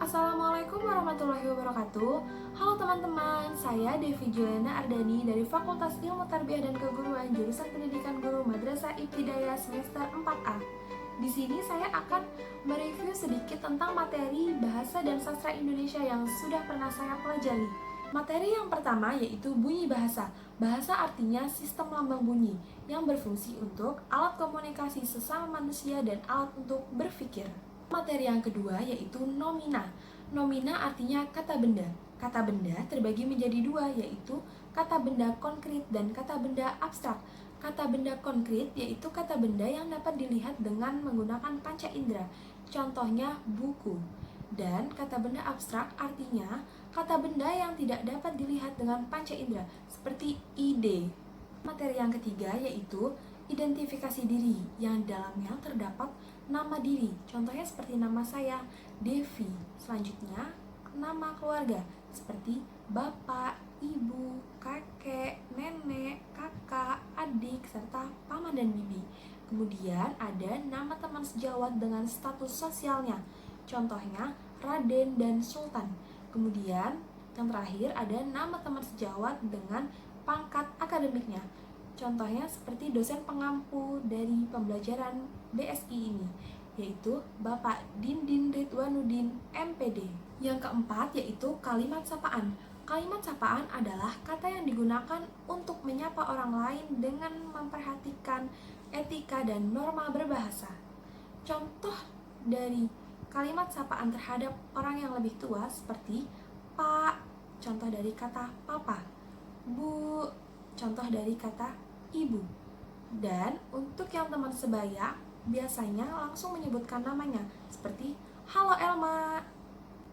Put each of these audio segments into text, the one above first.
Assalamualaikum warahmatullahi wabarakatuh. Halo teman-teman, saya Devi Juliana Ardani dari Fakultas Ilmu Tarbiyah dan Keguruan jurusan Pendidikan Guru Madrasah Ibtidaiyah semester 4A. Di sini saya akan mereview sedikit tentang materi Bahasa dan Sastra Indonesia yang sudah pernah saya pelajari. Materi yang pertama yaitu bunyi bahasa. Bahasa artinya sistem lambang bunyi yang berfungsi untuk alat komunikasi sesama manusia dan alat untuk berpikir. Materi yang kedua yaitu nomina. Nomina artinya kata benda. Kata benda terbagi menjadi dua, yaitu kata benda konkret dan kata benda abstrak. Kata benda konkret yaitu kata benda yang dapat dilihat dengan menggunakan panca indera. Contohnya buku. Dan kata benda abstrak artinya kata benda yang tidak dapat dilihat dengan panca indera, seperti ide. Materi yang ketiga yaitu identifikasi diri, yang dalamnya terdapat nama diri. Contohnya seperti nama saya, Devi. Selanjutnya, nama keluarga, seperti bapak, ibu, kakek, nenek, kakak, adik, serta paman dan bibi. Kemudian ada nama teman sejawat dengan status sosialnya. Contohnya, Raden dan Sultan. Kemudian, yang terakhir ada nama teman sejawat dengan pangkat akademiknya. Contohnya seperti dosen pengampu dari pembelajaran BSI ini, yaitu Bapak Dindin Ridwanuddin MPD. Yang keempat yaitu kalimat sapaan. Kalimat sapaan adalah kata yang digunakan untuk menyapa orang lain dengan memperhatikan etika dan norma berbahasa. Contoh dari kalimat sapaan terhadap orang yang lebih tua seperti Pak, contoh dari kata papa, Bu, contoh dari kata ibu. Dan untuk yang teman sebaya, biasanya langsung menyebutkan namanya, seperti halo Elma.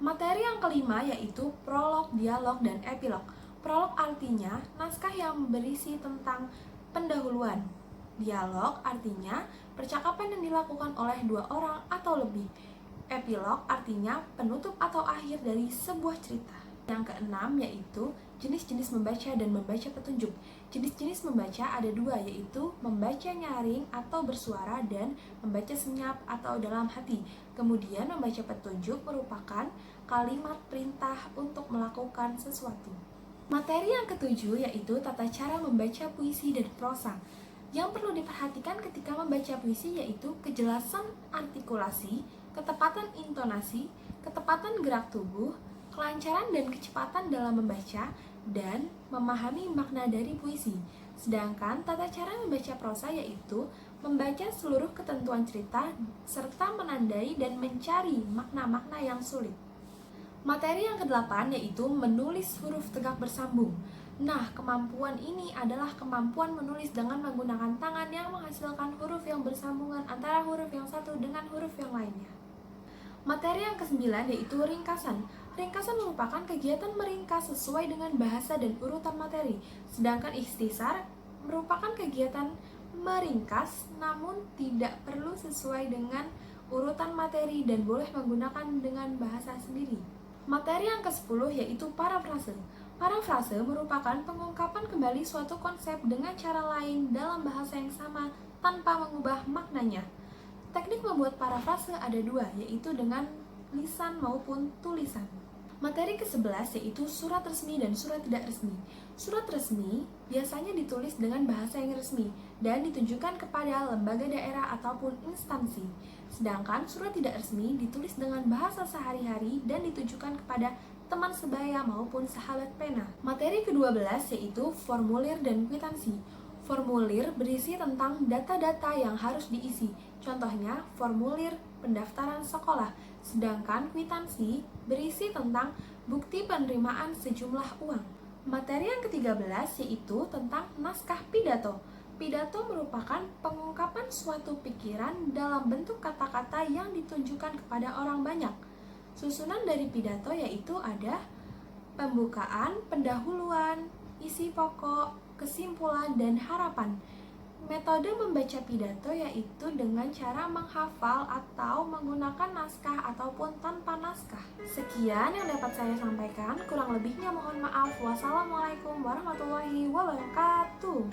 Materi yang kelima yaitu prolog, dialog, dan epilog. Prolog artinya naskah yang berisi tentang pendahuluan. Dialog artinya percakapan yang dilakukan oleh dua orang atau lebih. Epilog artinya penutup atau akhir dari sebuah cerita. Yang keenam yaitu jenis-jenis membaca dan membaca petunjuk. Jenis-jenis membaca ada dua, yaitu membaca nyaring atau bersuara dan membaca senyap atau dalam hati. Kemudian membaca petunjuk merupakan kalimat perintah untuk melakukan sesuatu. Materi yang ketujuh yaitu tata cara membaca puisi dan prosa. Yang perlu diperhatikan ketika membaca puisi yaitu kejelasan artikulasi, ketepatan intonasi, ketepatan gerak tubuh, kelancaran dan kecepatan dalam membaca, dan memahami makna dari puisi. Sedangkan tata cara membaca prosa yaitu membaca seluruh ketentuan cerita serta menandai dan mencari makna-makna yang sulit. Materi yang kedelapan yaitu menulis huruf tegak bersambung. Nah, kemampuan ini adalah kemampuan menulis dengan menggunakan tangan yang menghasilkan huruf yang bersambungan antara huruf yang satu dengan huruf yang lainnya. Materi yang kesembilan yaitu ringkasan. Ringkasan merupakan kegiatan meringkas sesuai dengan bahasa dan urutan materi. Sedangkan ikhtisar merupakan kegiatan meringkas namun tidak perlu sesuai dengan urutan materi dan boleh menggunakan dengan bahasa sendiri. Materi yang ke-10 yaitu parafrase. Parafrase merupakan pengungkapan kembali suatu konsep dengan cara lain dalam bahasa yang sama tanpa mengubah maknanya. Teknik membuat parafrase ada dua, yaitu dengan lisan maupun tulisan. Materi ke-11 yaitu surat resmi dan surat tidak resmi. Surat resmi biasanya ditulis dengan bahasa yang resmi dan ditujukan kepada lembaga daerah ataupun instansi. Sedangkan surat tidak resmi ditulis dengan bahasa sehari-hari dan ditujukan kepada teman sebaya maupun sahabat pena. Materi ke-12 yaitu formulir dan kwitansi. Formulir berisi tentang data-data yang harus diisi. Contohnya, formulir pendaftaran sekolah. Sedangkan kwitansi berisi tentang bukti penerimaan sejumlah uang. Materi yang ke-13 yaitu tentang naskah pidato. Pidato merupakan pengungkapan suatu pikiran dalam bentuk kata-kata yang ditunjukkan kepada orang banyak. Susunan dari pidato yaitu ada pembukaan, pendahuluan, isi pokok, kesimpulan, dan harapan. Metode membaca pidato yaitu dengan cara menghafal atau menggunakan naskah ataupun tanpa naskah. Sekian yang dapat saya sampaikan, kurang lebihnya mohon maaf. Wassalamualaikum warahmatullahi wabarakatuh.